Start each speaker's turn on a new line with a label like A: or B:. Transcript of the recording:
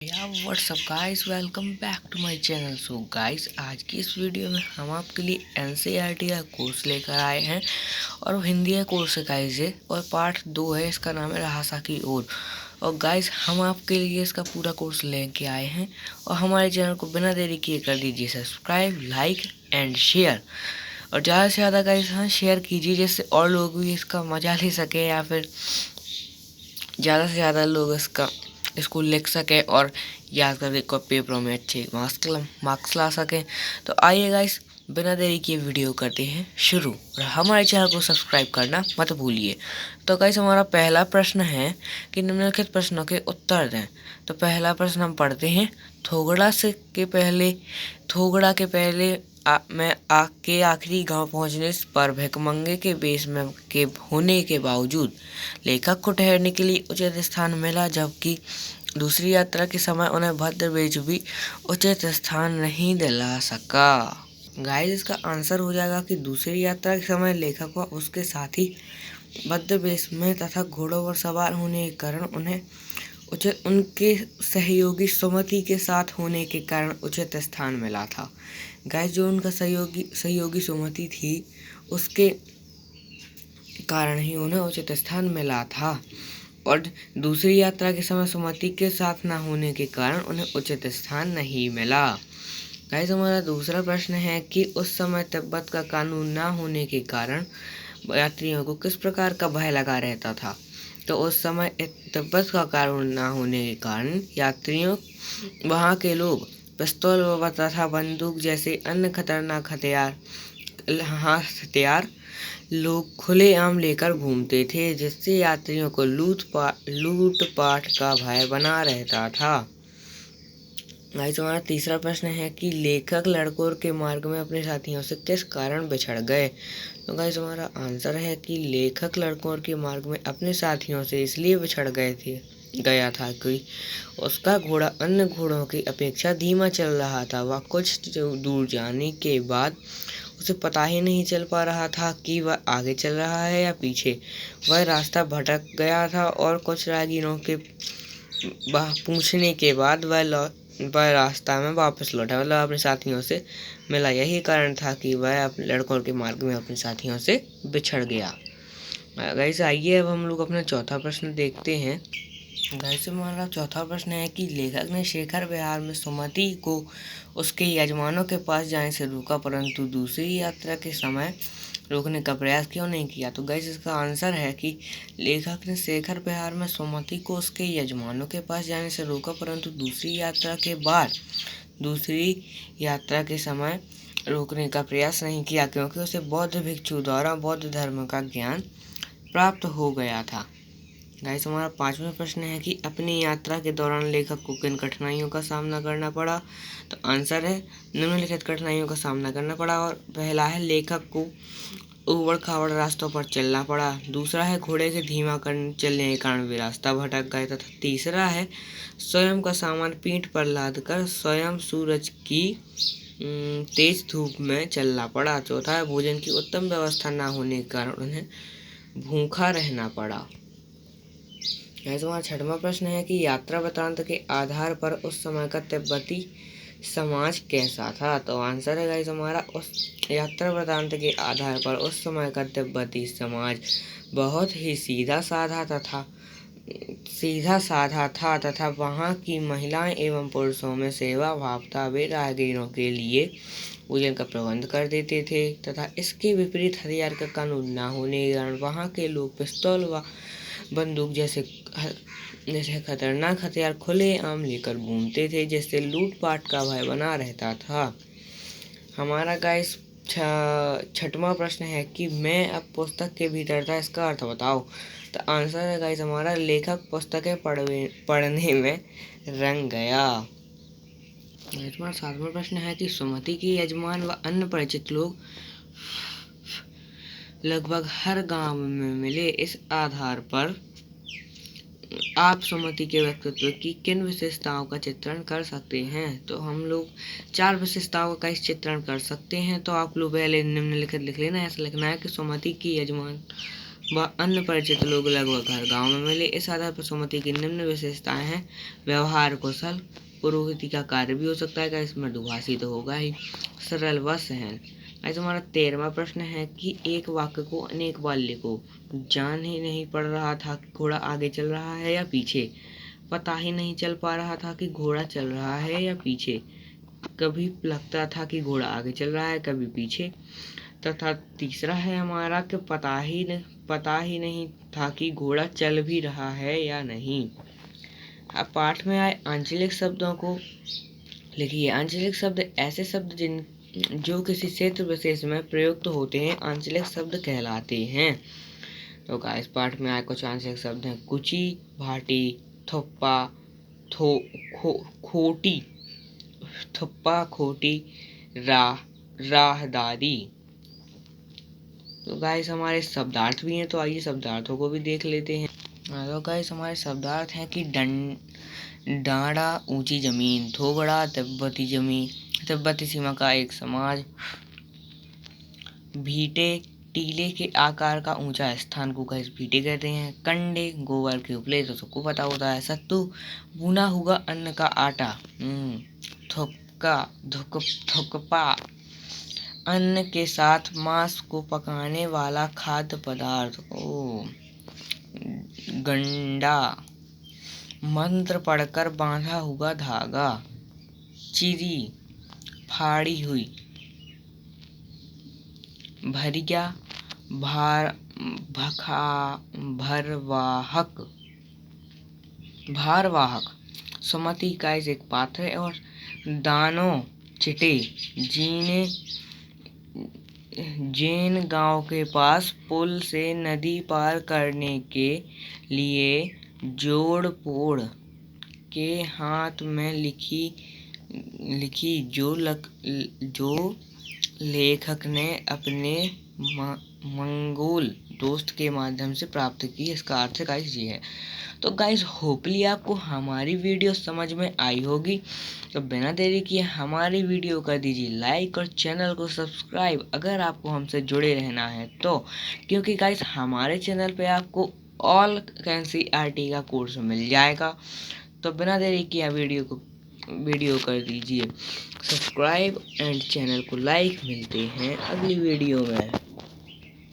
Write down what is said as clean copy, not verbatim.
A: या what's up guys, welcome back to my channel. So guys, आज की इस वीडियो में हम आपके लिए एनसीईआरटी का कोर्स लेकर आए हैं और वो हिंदी का कोर्स है गाइस ये, और पार्ट 2 है। इसका नाम है रहासा की ओर। और गाइस, हम आपके लिए इसका पूरा कोर्स लेके आए हैं और हमारे चैनल को बिना देरी किए कर दीजिए सब्सक्राइब, लाइक एंड शेयर। और ज़्यादा से ज़्यादा गाइस शेयर कीजिए, जिससे और लोग भी इसका मजा ले सके या फिर ज़्यादा से ज़्यादा लोग इसको लिख सकें और याद करके पेपरों में अच्छे मार्क्स ला सकें। तो आइए गाइस, बिना देरी किए वीडियो करते हैं शुरू, और हमारे चैनल को सब्सक्राइब करना मत भूलिए। तो गाइस, हमारा पहला प्रश्न है कि निम्नलिखित प्रश्नों के उत्तर दें। तो पहला प्रश्न हम पढ़ते हैं। थोगड़ा के पहले मैं के आखिरी गांव पहुंचने पर भिकमंगे के बेस में के होने के बावजूद लेखक को ठहरने के लिए उचित स्थान मिला, जबकि दूसरी यात्रा के समय उन्हें भद्र बेच भी उचित स्थान नहीं दिला सका। गाइस, इसका आंसर हो जाएगा कि दूसरी यात्रा के समय लेखक व उसके साथी भद्र बेस में तथा घोड़ों पर सवार होने के कारण उन्हें उनके सहयोगी सुमति के साथ होने के कारण उचित स्थान मिला था। गाइस, जो उनका सहयोगी सुमति थी, उसके कारण ही उन्हें उचित स्थान मिला था, और दूसरी यात्रा के समय सुमति के साथ न होने के कारण उन्हें उचित स्थान नहीं मिला। गाइस, हमारा दूसरा प्रश्न है कि उस समय तिब्बत का कानून न होने के कारण यात्रियों को किस प्रकार का भय लगा रहता था। तो उस समय तिब्बत का कानून न होने के कारण यात्रियों वहाँ के लोग पिस्तौल तथा बंदूक जैसे अन्य खतरनाक हथियार लोग खुलेआम लेकर घूमते थे, जिससे यात्रियों को लूटपाट का भय बना रहता था। गाइस, हमारा तीसरा प्रश्न है कि लेखक लड़कों के मार्ग में अपने साथियों से किस कारण बिछड़ गए। तो गाइस, हमारा आंसर है कि लेखक लड़कों के मार्ग में अपने साथियों से इसलिए बिछड़ गया था कि उसका घोड़ा अन्य घोड़ों की अपेक्षा धीमा चल रहा था। वह कुछ दूर जाने के बाद उसे पता ही नहीं चल पा रहा था कि वह आगे चल रहा है या पीछे। वह रास्ता भटक गया था और कुछ राहगीरों के पूछने के बाद वह रास्ता में वापस लौटा, मतलब अपने साथियों से मिला। यही कारण था कि वह अपने लड़कों के मार्ग में अपने साथियों से बिछड़ गया। गाइस, आइए अब हम लोग अपना चौथा प्रश्न देखते हैं। गाइस, हमारा चौथा प्रश्न है कि लेखक ने शेखर विहार में सुमति को उसके यजमानों के पास जाने से रोका, परंतु दूसरी यात्रा के समय रोकने का प्रयास क्यों नहीं किया। तो गाइस, इसका आंसर है कि लेखक ने शेखर विहार में सुमति को उसके यजमानों के पास जाने से रोका, परंतु दूसरी यात्रा के समय रोकने का प्रयास नहीं किया, क्योंकि उसे बौद्ध भिक्षु द्वारा बौद्ध धर्म का ज्ञान प्राप्त हो गया था। गाइस, हमारा पांचवा प्रश्न है कि अपनी यात्रा के दौरान लेखक को किन कठिनाइयों का सामना करना पड़ा। तो आंसर है निम्नलिखित कठिनाइयों का सामना करना पड़ा। और पहला है लेखक को उबड़ खाबड़ रास्तों पर चलना पड़ा। दूसरा है घोड़े के धीमा चलने के कारण वे रास्ता भटक गए। तथा तीसरा है स्वयं का सामान पीठ पर लादकर स्वयं सूरज की तेज धूप में चलना पड़ा। चौथा है भोजन की उत्तम व्यवस्था न होने के कारण उन्हें भूखा रहना पड़ा। हमारा छठवां प्रश्न है कि यात्रा वृत्तांत के आधार पर उस समय का तिब्बती समाज कैसा था। तो आंसर है गाइस, हमारा उस यात्रा वृत्तांत के आधार पर उस समय का तिब्बती समाज बहुत ही सीधा साधा था तथा वहाँ की महिलाएं एवं पुरुषों में सेवा भाव था। वे राहगीरों के लिए भोजन का प्रबंध कर देते थे तथा इसके विपरीत हथियार का कानून न होने के कारण वहाँ के लोग पिस्तौल व बंदूक जैसे खतरनाक हथियार खुलेआम लेकर घूमते थे, जिससे लूटपाट का भय बना रहता था। हमारा गाइस छठवां प्रश्न है कि मैं अब पुस्तक के भीतर था, इसका अर्थ बताओ। तो आंसर है गाइस, हमारा लेखक पुस्तकें पढ़ने में रंग गया। हमारा सातवां प्रश्न है कि सुमति के यजमान व अन्य परिचित लोग लगभग हर गांव में मिले। इस आधार पर आप सुमति के व्यक्तित्व की किन विशेषताओं का चित्रण कर सकते हैं। तो हम लोग 4 विशेषताओं का इस चित्रण कर सकते हैं। तो आप लोग पहले निम्नलिखित लिख लेना। ऐसा लिखना है कि सुमति की यजमान व अन्य परिचित लोग लगभग हर गांव में मिले। इस आधार पर सुमति की निम्न विशेषताएं हैं। व्यवहार कुशल, पुरोहिती का कार्य भी हो सकता है, इसमें मृदुभाषी तो होगा ही, सरल व सहन। आज हमारा 13वां प्रश्न है कि एक वाक्य को अनेक बार लिखो। जान ही नहीं पड़ रहा था कि घोड़ा आगे चल रहा है या पीछे। पता ही नहीं चल पा रहा था कि घोड़ा चल रहा है या पीछे। कभी लगता था कि घोड़ा आगे चल रहा है, कभी पीछे। तथा तीसरा है हमारा कि पता ही नहीं था कि घोड़ा चल भी रहा है या नहीं। अब पाठ में आए आंचलिक शब्दों को लिखिए। आंचलिक शब्द ऐसे शब्द जो किसी क्षेत्र विशेष में प्रयुक्त होते हैं आंचलिक शब्द कहलाते हैं। तो गाइस पाठ में आए कुछ आंचलिक शब्द हैं। कुची, भाटी, थुप्पा, खोटी, थुप्पा, खोटी, राहदारी। तो गाइस हमारे शब्दार्थ भी हैं, तो आइए शब्दार्थों को भी देख लेते हैं। तो गाइस हमारे शब्दार्थ हैं कि डांडा ऊंची जमीन, थोबड़ा तिब्बती जमीन, तिब्बती सीमा का एक समाज, भीटे टीले के आकार का ऊंचा स्थान को गाइस भीटे कहते हैं। कंडे गोबर के उपले, तो सबको पता होता है। सत्तू भुना हुआ अन्न का आटा। थुकपा अन्न के साथ मांस को पकाने वाला खाद्य पदार्थ। गंडा मंत्र पढ़कर बांधा हुआ धागा। चिरी फाड़ी हुई। भरिया भारवाहक। सुमति का एक पात्र है। और दानो चिटे जैन गांव के पास पुल से नदी पार करने के लिए जोड़पोड़ के हाथ में लिखी जो लेखक ने अपने मंगोल दोस्त के माध्यम से प्राप्त की। इसका अर्थ गाइस ये है। तो गाइस होपली आपको हमारी वीडियो समझ में आई होगी। तो बिना देरी किए हमारी वीडियो कर दीजिए लाइक और चैनल को सब्सक्राइब अगर आपको हमसे जुड़े रहना है तो, क्योंकि गाइस हमारे चैनल पे आपको ऑल NCERT का कोर्स मिल जाएगा। तो बिना देरी किए वीडियो कर दीजिए सब्सक्राइब एंड चैनल को लाइक। मिलते हैं अगली वीडियो में।